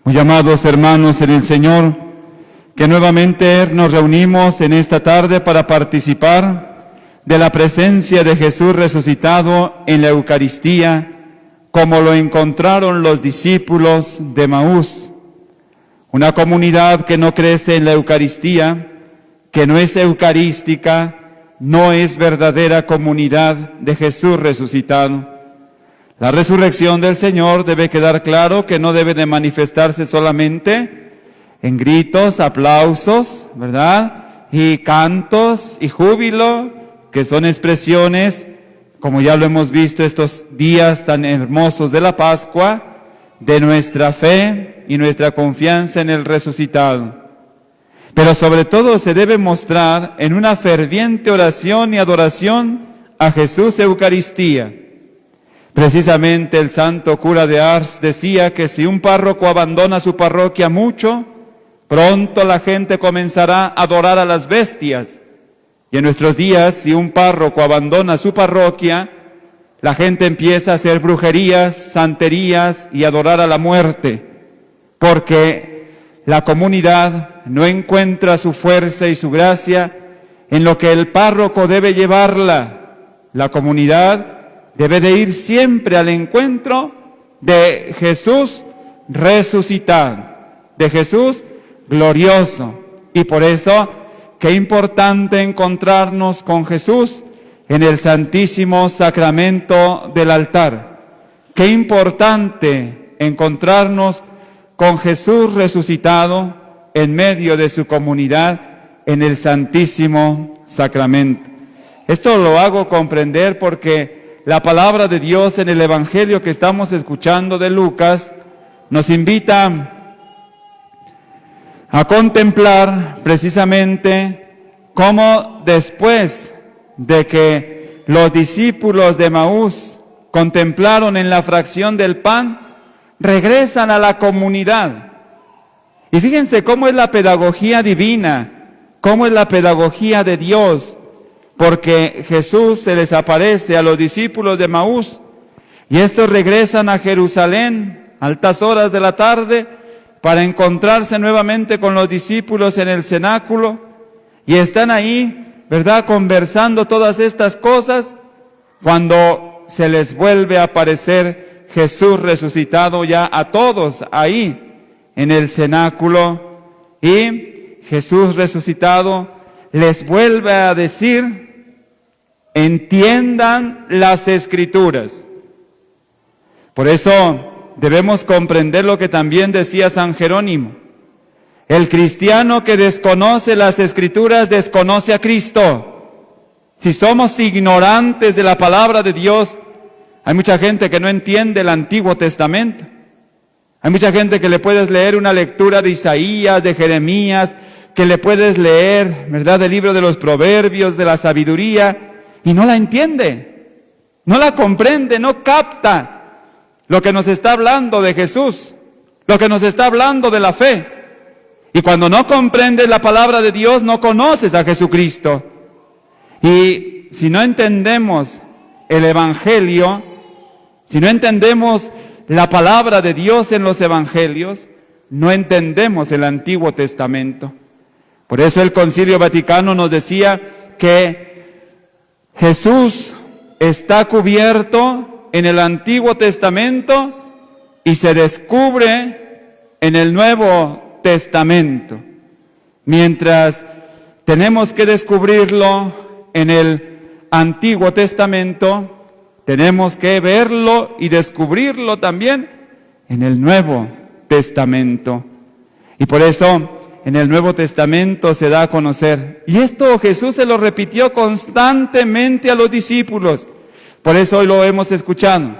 Muy amados hermanos en el Señor, que nuevamente nos reunimos en esta tarde para participar de la presencia de Jesús resucitado en la Eucaristía, como lo encontraron los discípulos de Emaús. Una comunidad que no crece en la Eucaristía, que no es eucarística, no es verdadera comunidad de Jesús resucitado. La resurrección del Señor debe quedar claro que no debe de manifestarse solamente en gritos, aplausos, ¿verdad? Y cantos y júbilo, que son expresiones, como ya lo hemos visto estos días tan hermosos de la Pascua, de nuestra fe y nuestra confianza en el resucitado. Pero sobre todo se debe mostrar en una ferviente oración y adoración a Jesús Eucaristía. Precisamente el santo cura de Ars decía que si un párroco abandona su parroquia mucho, pronto la gente comenzará a adorar a las bestias. Y en nuestros días, si un párroco abandona su parroquia, la gente empieza a hacer brujerías, santerías y adorar a la muerte, porque la comunidad no encuentra su fuerza y su gracia en lo que el párroco debe llevarla. La comunidad debe de ir siempre al encuentro de Jesús resucitado, de Jesús glorioso. Y por eso, qué importante encontrarnos con Jesús en el Santísimo Sacramento del altar. Qué importante encontrarnos con Jesús resucitado en medio de su comunidad en el Santísimo Sacramento. Esto lo hago comprender porque la palabra de Dios en el Evangelio que estamos escuchando de Lucas nos invita a contemplar precisamente cómo después de que los discípulos de Emaús contemplaron en la fracción del pan, regresan a la comunidad. Y fíjense cómo es la pedagogía divina, cómo es la pedagogía de Dios, porque Jesús se les aparece a los discípulos de Emaús y estos regresan a Jerusalén a altas horas de la tarde para encontrarse nuevamente con los discípulos en el cenáculo y están ahí, ¿verdad?, conversando todas estas cosas cuando se les vuelve a aparecer Jesús resucitado ya a todos ahí en el cenáculo, y Jesús resucitado les vuelve a decir: entiendan las Escrituras. Por eso debemos comprender lo que también decía San Jerónimo: el cristiano que desconoce las Escrituras desconoce a Cristo. Si somos ignorantes de la palabra de Dios, hay mucha gente que no entiende el Antiguo Testamento. Hay mucha gente que le puedes leer una lectura de Isaías, de Jeremías, que le puedes leer, ¿verdad?, del libro de los Proverbios, de la sabiduría, y no la entiende, no la comprende, no capta lo que nos está hablando de Jesús, lo que nos está hablando de la fe. Y cuando no comprendes la palabra de Dios, no conoces a Jesucristo. Y si no entendemos el Evangelio, si no entendemos la palabra de Dios en los Evangelios, no entendemos el Antiguo Testamento. Por eso el Concilio Vaticano nos decía que Jesús está cubierto en el Antiguo Testamento y se descubre en el Nuevo Testamento, mientras tenemos que descubrirlo en el Antiguo Testamento, tenemos que verlo y descubrirlo también en el Nuevo Testamento. Y por eso en el Nuevo Testamento se da a conocer. Y esto Jesús se lo repitió constantemente a los discípulos. Por eso hoy lo hemos escuchado.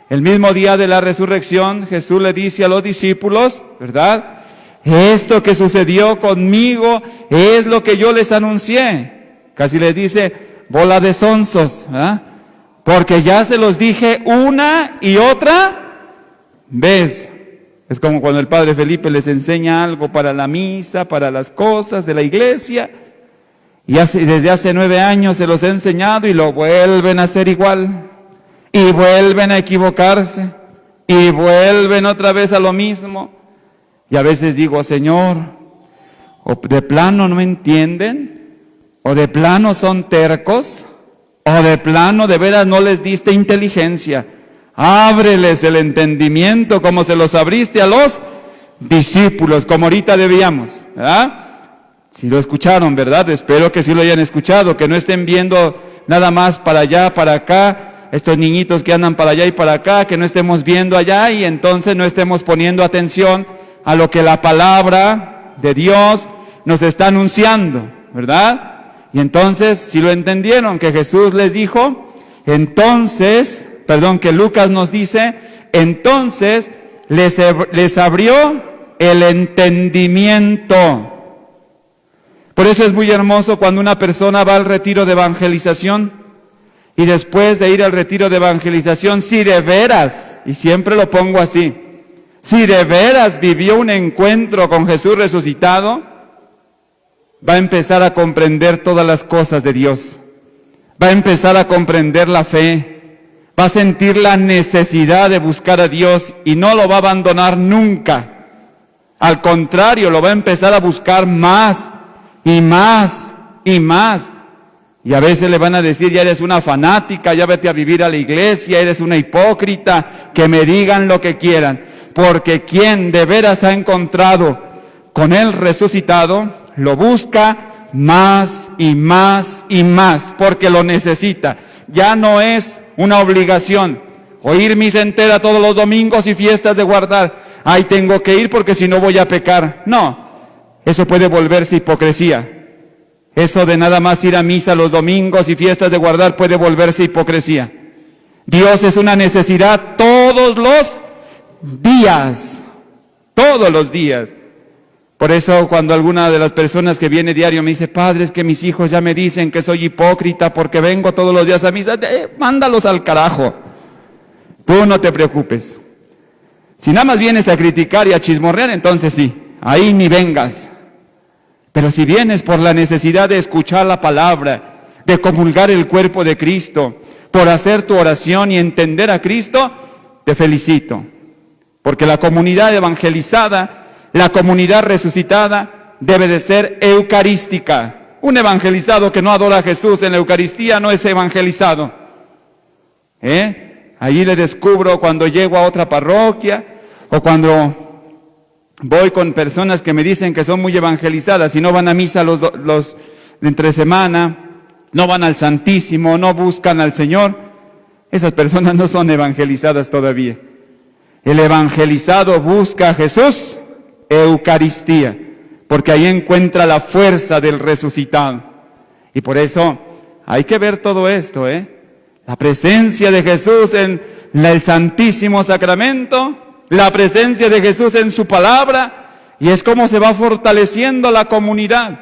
El mismo día de la resurrección, Jesús le dice a los discípulos, ¿verdad?, esto que sucedió conmigo es lo que yo les anuncié. Casi les dice, bola de sonsos, ¿verdad?, porque ya se los dije una y otra vez. Es como cuando el padre Felipe les enseña algo para la misa, para las cosas de la iglesia, y desde hace 9 años se los ha enseñado y lo vuelven a hacer igual, y vuelven a equivocarse, y vuelven otra vez a lo mismo. Y a veces digo, Señor, o de plano no me entienden, o de plano son tercos, o de plano de veras no les diste inteligencia. Ábreles el entendimiento como se los abriste a los discípulos, como ahorita debíamos, ¿verdad? Si lo escucharon, ¿verdad? Espero que sí lo hayan escuchado, que no estén viendo nada más para allá, para acá, estos niñitos que andan para allá y para acá, que no estemos viendo allá y entonces no estemos poniendo atención a lo que la palabra de Dios nos está anunciando, ¿verdad? Y entonces, si lo entendieron, que Jesús les dijo, que Lucas nos dice, entonces les abrió el entendimiento. Por eso es muy hermoso cuando una persona va al retiro de evangelización y después de ir al retiro de evangelización, si de veras, y siempre lo pongo así, si de veras vivió un encuentro con Jesús resucitado, va a empezar a comprender todas las cosas de Dios, va a empezar a comprender la fe, va a sentir la necesidad de buscar a Dios y no lo va a abandonar nunca. Al contrario, lo va a empezar a buscar más y más y más. Y a veces le van a decir, ya eres una fanática, ya vete a vivir a la iglesia, eres una hipócrita, que me digan lo que quieran. Porque quien de veras ha encontrado con Él resucitado, lo busca más y más y más, porque lo necesita. Ya no es una obligación oír misa entera todos los domingos y fiestas de guardar. Ay, tengo que ir porque si no voy a pecar. No, eso puede volverse hipocresía. Eso de nada más ir a misa los domingos y fiestas de guardar puede volverse hipocresía. Dios es una necesidad todos los días, todos los días. Por eso cuando alguna de las personas que viene diario me dice, padre, es que mis hijos ya me dicen que soy hipócrita porque vengo todos los días a misa, mándalos al carajo. Tú no te preocupes. Si nada más vienes a criticar y a chismorrear, entonces sí, ahí ni vengas. Pero si vienes por la necesidad de escuchar la palabra, de comulgar el cuerpo de Cristo, por hacer tu oración y entender a Cristo, te felicito. Porque la comunidad evangelizada, la comunidad resucitada, debe de ser eucarística. Un evangelizado que no adora a Jesús en la Eucaristía no es evangelizado. Allí le descubro cuando llego a otra parroquia o cuando voy con personas que me dicen que son muy evangelizadas y no van a misa los entre semana, no van al Santísimo, no buscan al Señor. Esas personas no son evangelizadas todavía. El evangelizado busca a Jesús, Eucaristía, porque ahí encuentra la fuerza del resucitado. Y por eso hay que ver todo esto, La presencia de Jesús en el Santísimo Sacramento, la presencia de Jesús en su palabra, y es como se va fortaleciendo la comunidad.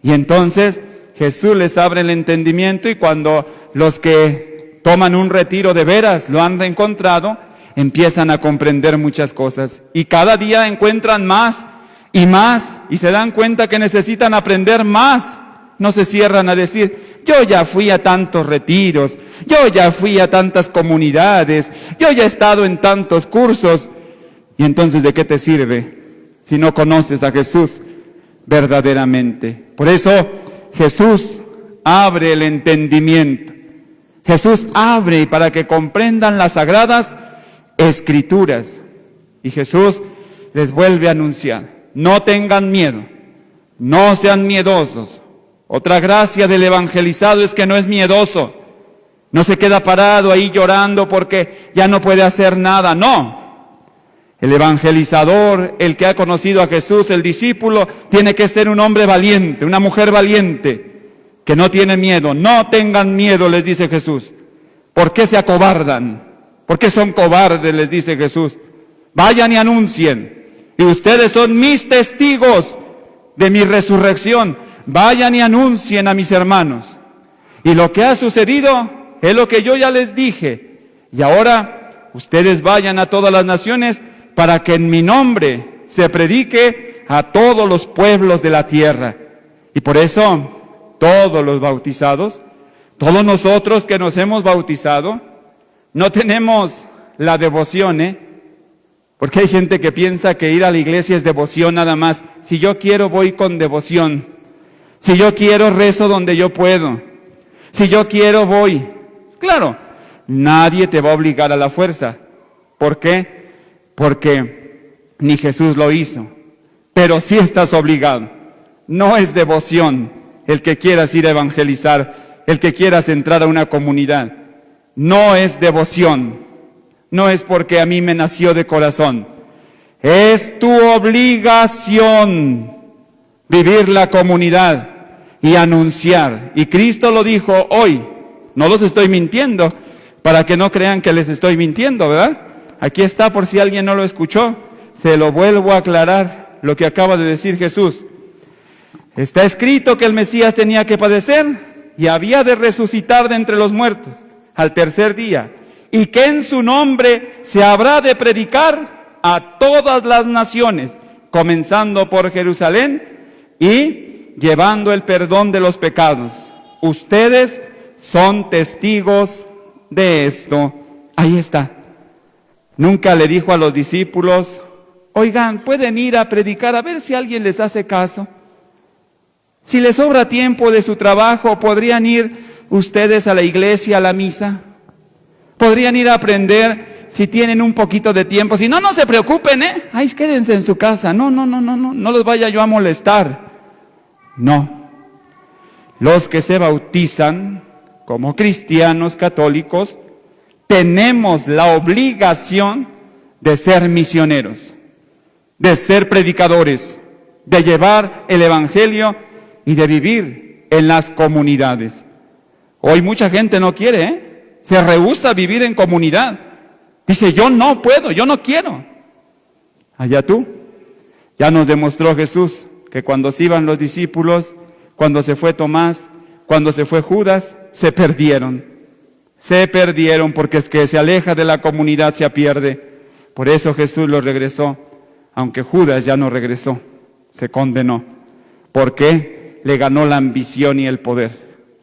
Y entonces Jesús les abre el entendimiento y cuando los que toman un retiro de veras lo han reencontrado, empiezan a comprender muchas cosas. Y cada día encuentran más y se dan cuenta que necesitan aprender más. No se cierran a decir, yo ya fui a tantos retiros, yo ya fui a tantas comunidades, yo ya he estado en tantos cursos. Y entonces, ¿de qué te sirve si no conoces a Jesús verdaderamente? Por eso, Jesús abre el entendimiento. Jesús abre para que comprendan las sagradas Escrituras. Y Jesús les vuelve a anunciar, no tengan miedo, no sean miedosos. Otra gracia del evangelizado es que no es miedoso, no se queda parado ahí llorando porque ya no puede hacer nada, no. El evangelizador, el que ha conocido a Jesús, el discípulo, tiene que ser un hombre valiente, una mujer valiente, que no tiene miedo. No tengan miedo, les dice Jesús. ¿Por qué se acobardan? ¿Por qué son cobardes? Les dice Jesús. Vayan y anuncien. Y ustedes son mis testigos de mi resurrección. Vayan y anuncien a mis hermanos. Y lo que ha sucedido es lo que yo ya les dije. Y ahora ustedes vayan a todas las naciones para que en mi nombre se predique a todos los pueblos de la tierra. Y por eso todos los bautizados, todos nosotros que nos hemos bautizado, no tenemos la devoción, Porque hay gente que piensa que ir a la iglesia es devoción nada más. Si yo quiero, voy con devoción. Si yo quiero, rezo donde yo puedo. Si yo quiero, voy. Claro, nadie te va a obligar a la fuerza. ¿Por qué? Porque ni Jesús lo hizo. Pero sí estás obligado. No es devoción el que quieras ir a evangelizar, el que quieras entrar a una comunidad. No es devoción. No es porque a mí me nació de corazón. Es tu obligación vivir la comunidad y anunciar. Y Cristo lo dijo hoy. No los estoy mintiendo, para que no crean que les estoy mintiendo, ¿verdad? Aquí está, por si alguien no lo escuchó. Se lo vuelvo a aclarar, lo que acaba de decir Jesús. Está escrito que el Mesías tenía que padecer y había de resucitar de entre los muertos al tercer día, y que en su nombre se habrá de predicar a todas las naciones, comenzando por Jerusalén y llevando el perdón de los pecados. Ustedes son testigos de esto. Ahí está. Nunca le dijo a los discípulos, oigan, pueden ir a predicar a ver si alguien les hace caso. Si les sobra tiempo de su trabajo, ¿podrían ir ustedes a la iglesia, a la misa? ¿Podrían ir a aprender si tienen un poquito de tiempo? Si no, no se preocupen, Ay, quédense en su casa. No los vaya yo a molestar. No. Los que se bautizan como cristianos católicos, tenemos la obligación de ser misioneros, de ser predicadores, de llevar el evangelio y de vivir en las comunidades. Hoy mucha gente no quiere, se rehúsa a vivir en comunidad. Dice, yo no puedo, yo no quiero. Allá tú. Ya nos demostró Jesús que cuando se iban los discípulos, cuando se fue Tomás, cuando se fue Judas, se perdieron. Se perdieron porque es que se aleja de la comunidad, se pierde. Por eso Jesús los regresó, aunque Judas ya no regresó, se condenó. ¿Por qué? Le ganó la ambición y el poder.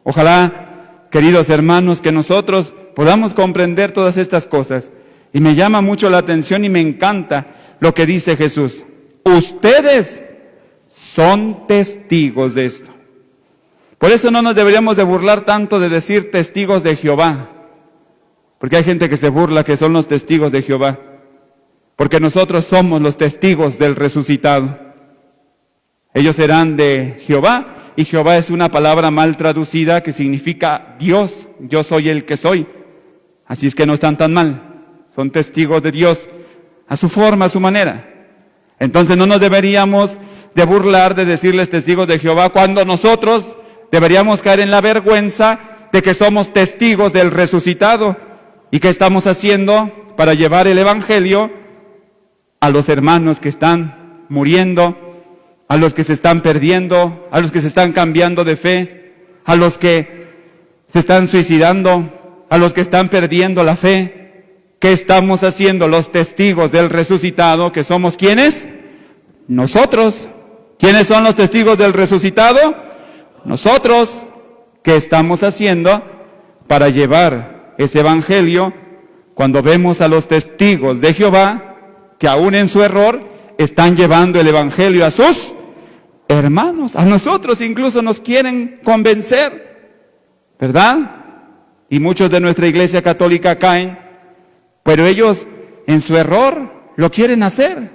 Ojalá, queridos hermanos, que nosotros podamos comprender todas estas cosas. Y me llama mucho la atención y me encanta lo que dice Jesús. Ustedes son testigos de esto. Por eso no nos deberíamos de burlar tanto de decir testigos de Jehová. Porque hay gente que se burla que son los testigos de Jehová. Porque nosotros somos los testigos del resucitado. Ellos serán de Jehová, y Jehová es una palabra mal traducida que significa Dios. Yo soy el que soy. Así es que no están tan mal. Son testigos de Dios a su forma, a su manera. Entonces no nos deberíamos de burlar de decirles testigos de Jehová cuando nosotros deberíamos caer en la vergüenza de que somos testigos del resucitado. ¿Y qué estamos haciendo para llevar el evangelio a los hermanos que están muriendo, a los que se están perdiendo, a los que se están cambiando de fe, a los que se están suicidando, a los que están perdiendo la fe? ¿Qué estamos haciendo los testigos del resucitado, que somos quiénes? Nosotros. ¿Quiénes son los testigos del resucitado? Nosotros. ¿Qué estamos haciendo para llevar ese evangelio cuando vemos a los testigos de Jehová que aún en su error están llevando el evangelio a sus hermanos? A nosotros incluso nos quieren convencer, ¿verdad? Y muchos de nuestra iglesia católica caen, pero ellos en su error lo quieren hacer.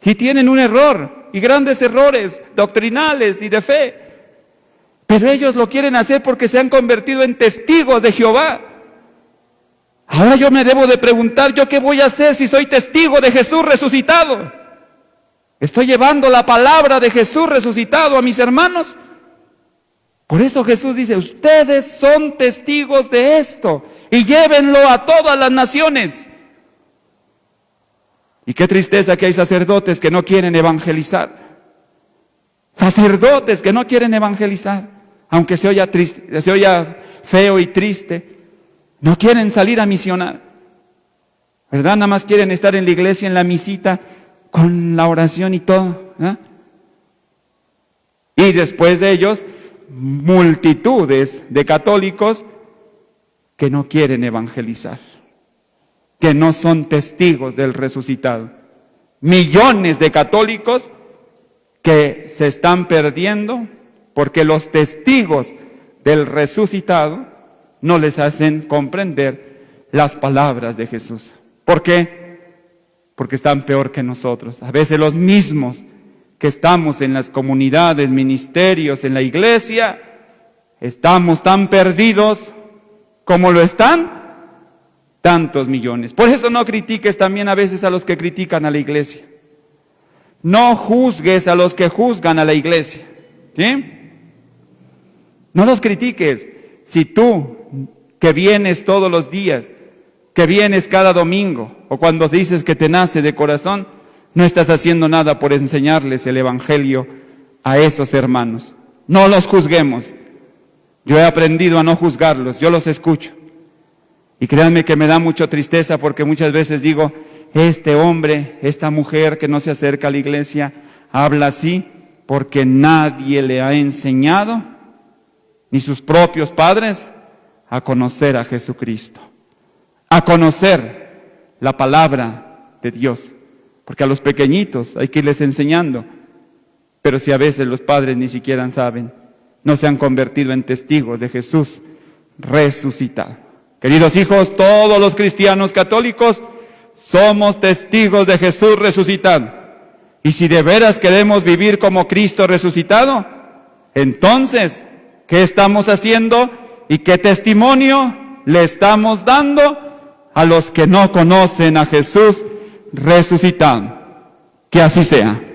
Sí tienen un error y grandes errores doctrinales y de fe, pero ellos lo quieren hacer porque se han convertido en testigos de Jehová. Ahora yo me debo de preguntar, ¿yo qué voy a hacer si soy testigo de Jesús resucitado? ¿Estoy llevando la palabra de Jesús resucitado a mis hermanos? Por eso Jesús dice, ustedes son testigos de esto y llévenlo a todas las naciones. Y qué tristeza que hay sacerdotes que no quieren evangelizar. Sacerdotes que no quieren evangelizar, aunque se oya triste, se oya feo y triste. No quieren salir a misionar, ¿verdad? Nada más quieren estar en la iglesia, en la misita, con la oración y todo, ¿eh? Y después de ellos, multitudes de católicos que no quieren evangelizar, que no son testigos del resucitado. millones de católicos que se están perdiendo porque los testigos del resucitado no les hacen comprender las palabras de Jesús. ¿Por qué? Porque están peor que nosotros. A veces los mismos que estamos en las comunidades, ministerios, en la iglesia, estamos tan perdidos como lo están tantos millones. Por eso no critiques también a veces a los que critican a la iglesia. No juzgues a los que juzgan a la iglesia. ¿Sí? No los critiques. Si tú, que vienes todos los días, que vienes cada domingo, o cuando dices que te nace de corazón, no estás haciendo nada por enseñarles el evangelio a esos hermanos. No los juzguemos. Yo he aprendido a no juzgarlos, yo los escucho. Y créanme que me da mucha tristeza porque muchas veces digo, este hombre, esta mujer que no se acerca a la iglesia, habla así porque nadie le ha enseñado, ni sus propios padres, a conocer a Jesucristo, a conocer la palabra de Dios. Porque a los pequeñitos hay que irles enseñando, pero si a veces los padres ni siquiera saben, no se han convertido en testigos de Jesús resucitado. Queridos hijos, todos los cristianos católicos somos testigos de Jesús resucitado. Y si de veras queremos vivir como Cristo resucitado, entonces, ¿qué estamos haciendo y qué testimonio le estamos dando a los que no conocen a Jesús resucitado? Que así sea.